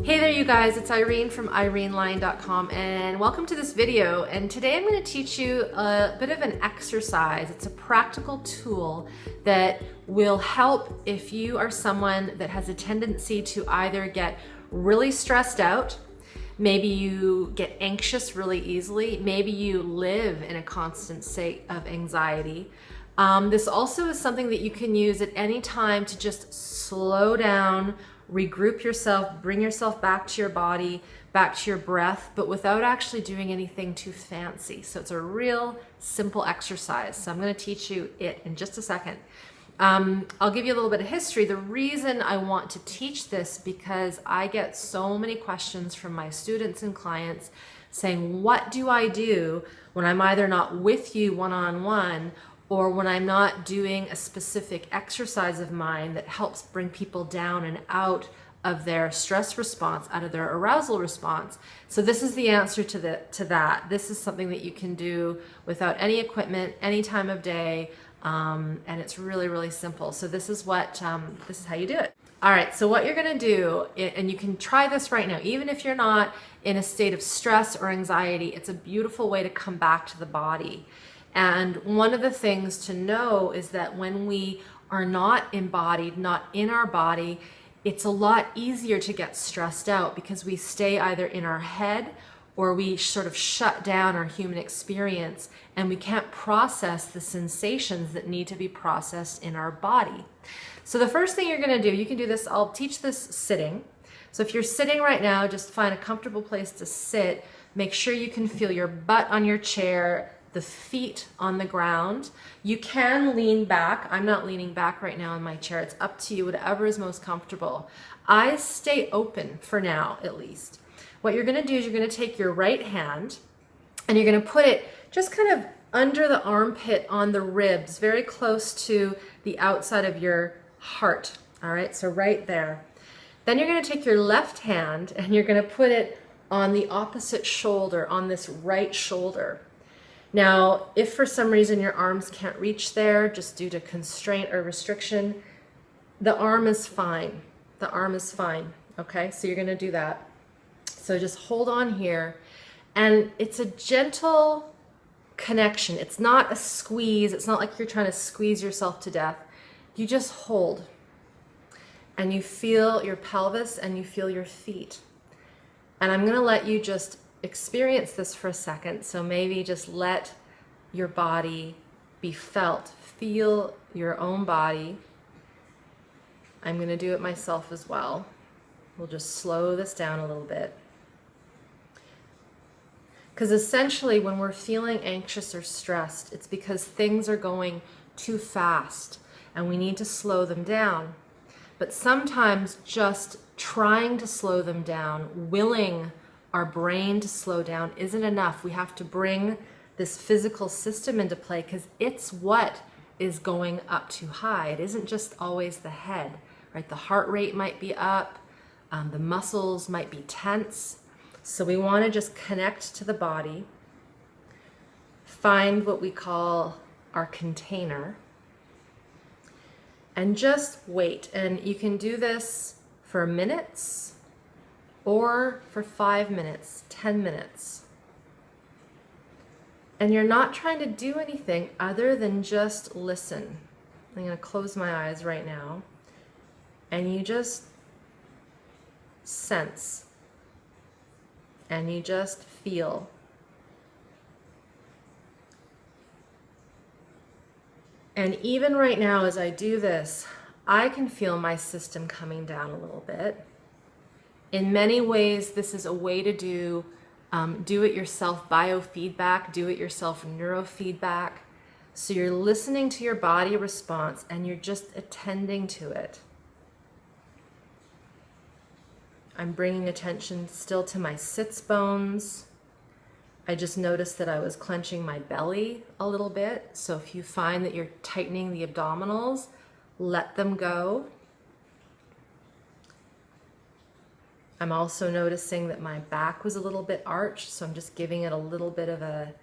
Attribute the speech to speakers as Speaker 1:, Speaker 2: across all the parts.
Speaker 1: Hey there you guys, it's Irene from ireneline.com and welcome to this video. And today I'm going to teach you a bit of an exercise. It's a practical tool that will help if you are someone that has a tendency to either get really stressed out, maybe you get anxious really easily, maybe you live in a constant state of anxiety. This also is something that you can use at any time to just slow down, regroup yourself, bring yourself back to your body, back to your breath, but without actually doing anything too fancy. So it's a real simple exercise. So I'm going to teach you it in just a second. I'll give you a little bit of history. The reason I want to teach this because I get so many questions from my students and clients saying, what do I do when I'm either not with you one-on-one or when I'm not doing a specific exercise of mine that helps bring people down and out of their stress response, out of their arousal response. So this is the answer to that. This is something that you can do without any equipment, any time of day, and it's really, really simple. So this is how you do it. All right, so what you're gonna do, and you can try this right now, even if you're not in a state of stress or anxiety, it's a beautiful way to come back to the body. And one of the things to know is that when we are not embodied, not in our body, it's a lot easier to get stressed out because we stay either in our head or we sort of shut down our human experience and we can't process the sensations that need to be processed in our body. So the first thing you're gonna do, you can do this, I'll teach this sitting. So if you're sitting right now, just find a comfortable place to sit. Make sure you can feel your butt on your chair, the feet on the ground. You can lean back. I'm not leaning back right now in my chair. It's up to you, whatever is most comfortable. I stay open for now, at least. What you're gonna do is you're gonna take your right hand and you're gonna put it just kind of under the armpit on the ribs, very close to the outside of your heart. All right, so right there. Then you're gonna take your left hand and you're gonna put it on the opposite shoulder, on this right shoulder. Now, if for some reason your arms can't reach there, just due to constraint or restriction, the arm is fine. The arm is fine, okay? So you're gonna do that. So just hold on here, and it's a gentle connection. It's not a squeeze. It's not like you're trying to squeeze yourself to death. You just hold, and you feel your pelvis and you feel your feet. And I'm gonna let you just experience this for a second. So maybe just let your body be felt. Feel your own body. I'm going to do it myself as well. We'll just slow this down a little bit. Because essentially when we're feeling anxious or stressed, it's because things are going too fast and we need to slow them down. But sometimes just trying to slow them down, willing our brain to slow down isn't enough. We have to bring this physical system into play because it's what is going up too high. It isn't just always the head, right? The heart rate might be up, the muscles might be tense. So we want to just connect to the body, find what we call our container, and just wait. And you can do this for minutes, or for 5 minutes, 10 minutes. And you're not trying to do anything other than just listen. I'm gonna close my eyes right now. And you just sense. And you just feel. And even right now as I do this, I can feel my system coming down a little bit. In many ways, this is a way to do it-yourself biofeedback, do-it-yourself neurofeedback. So you're listening to your body response and you're just attending to it. I'm bringing attention still to my sits bones. I just noticed that I was clenching my belly a little bit. So if you find that you're tightening the abdominals, let them go. I'm also noticing that my back was a little bit arched, so I'm just giving it a little bit of a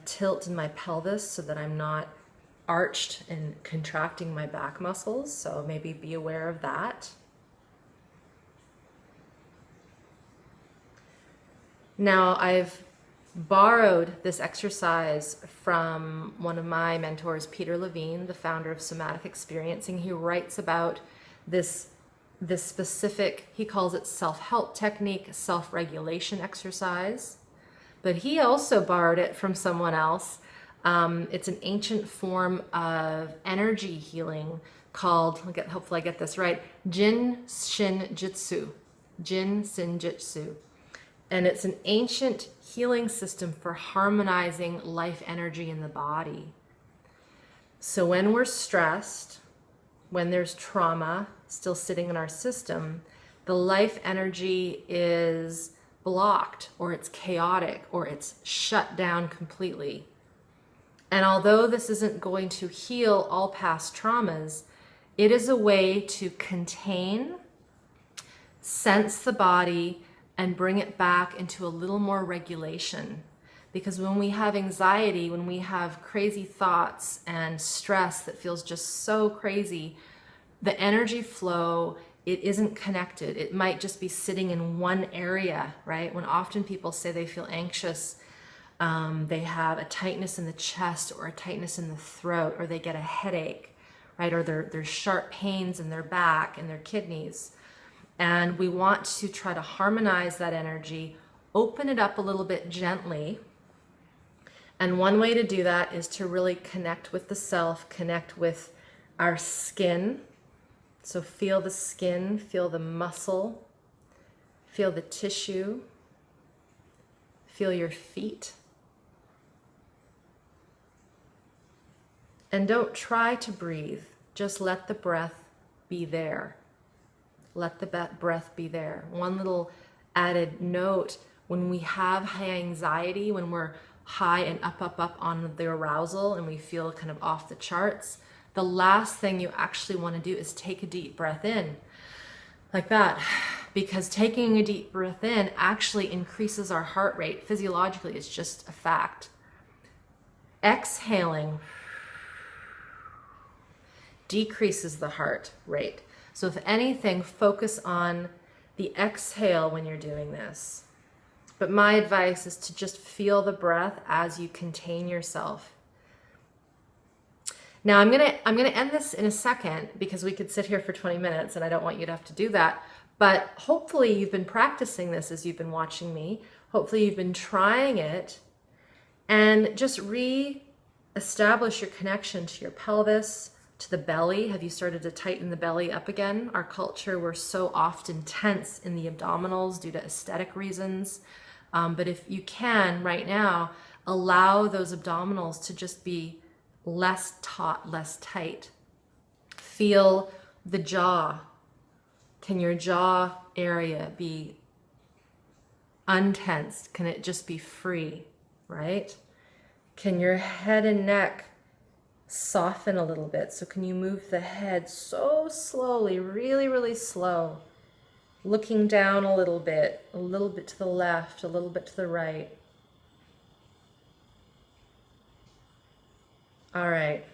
Speaker 1: tilt in my pelvis so that I'm not arched and contracting my back muscles. So maybe be aware of that. Now, I've borrowed this exercise from one of my mentors, Peter Levine, the founder of Somatic Experiencing. He writes about this specific, he calls it self-help technique, self-regulation exercise. But he also borrowed it from someone else. It's an ancient form of energy healing called, hopefully I get this right, Jin Shin Jitsu. Jin Shin Jitsu. And it's an ancient healing system for harmonizing life energy in the body. So when we're stressed, when there's trauma still sitting in our system, the life energy is blocked, or it's chaotic, or it's shut down completely. And although this isn't going to heal all past traumas, it is a way to contain, sense the body, and bring it back into a little more regulation. Because when we have anxiety, when we have crazy thoughts and stress that feels just so crazy, the energy flow, it isn't connected. It might just be sitting in one area, right? When often people say they feel anxious, they have a tightness in the chest or a tightness in the throat, or they get a headache, right? Or there's sharp pains in their back and their kidneys. And we want to try to harmonize that energy, open it up a little bit gently. And one way to do that is to really connect with the self, connect with our skin. So feel the skin, feel the muscle, feel the tissue, feel your feet. And don't try to breathe, just let the breath be there. Let the breath be there. One little added note, when we have high anxiety, when we're high and up on the arousal and we feel kind of off the charts, the last thing you actually want to do is take a deep breath in, like that. Because taking a deep breath in actually increases our heart rate. Physiologically, it's just a fact. Exhaling decreases the heart rate. So if anything, focus on the exhale when you're doing this. But my advice is to just feel the breath as you contain yourself. Now I'm gonna end this in a second, because we could sit here for 20 minutes and I don't want you to have to do that. But hopefully you've been practicing this as you've been watching me. Hopefully you've been trying it, and just re-establish your connection to your pelvis, to the belly. Have you started to tighten the belly up again? Our culture, we're so often tense in the abdominals due to aesthetic reasons. But if you can right now, allow those abdominals to just be less taut, less tight. Feel the jaw. Can your jaw area be untensed? Can it just be free, right? Can your head and neck soften a little bit? So can you move the head so slowly, really, really slow, looking down a little bit to the left, a little bit to the right. All right.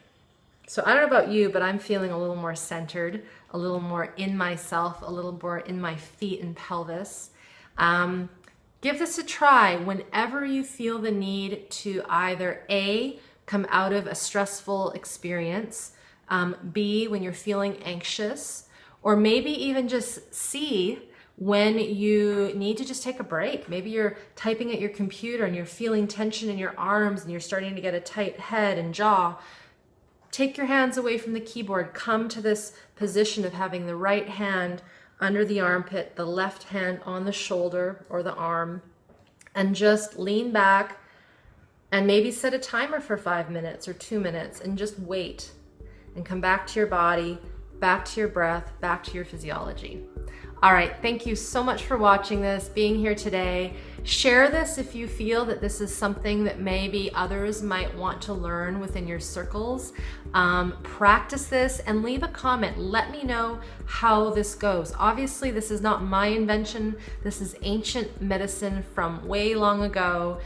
Speaker 1: So I don't know about you, but I'm feeling a little more centered, a little more in myself, a little more in my feet and pelvis. Give this a try whenever you feel the need to either A, come out of a stressful experience, B, when you're feeling anxious, or maybe even just C, when you need to just take a break. Maybe you're typing at your computer and you're feeling tension in your arms and you're starting to get a tight head and jaw. Take your hands away from the keyboard. Come to this position of having the right hand under the armpit, the left hand on the shoulder or the arm, and just lean back and maybe set a timer for 5 minutes or 2 minutes and just wait and come back to your body, back to your breath, back to your physiology. All right, thank you so much for watching this, being here today. Share this if you feel that this is something that maybe others might want to learn within your circles. Practice this and leave a comment. Let me know how this goes. Obviously, this is not my invention. This is ancient medicine from way long ago.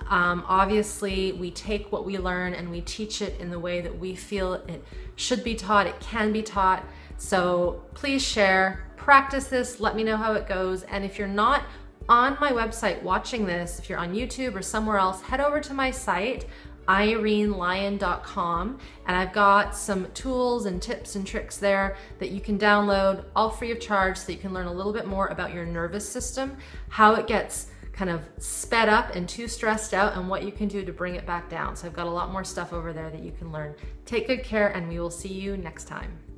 Speaker 1: Obviously, we take what we learn and we teach it in the way that we feel it should be taught, it can be taught. So please share, practice this, let me know how it goes. And if you're not on my website watching this, if you're on YouTube or somewhere else, head over to my site, irenelyon.com, and I've got some tools and tips and tricks there that you can download all free of charge so you can learn a little bit more about your nervous system, how it gets kind of sped up and too stressed out, and what you can do to bring it back down. So I've got a lot more stuff over there that you can learn. Take good care, and we will see you next time.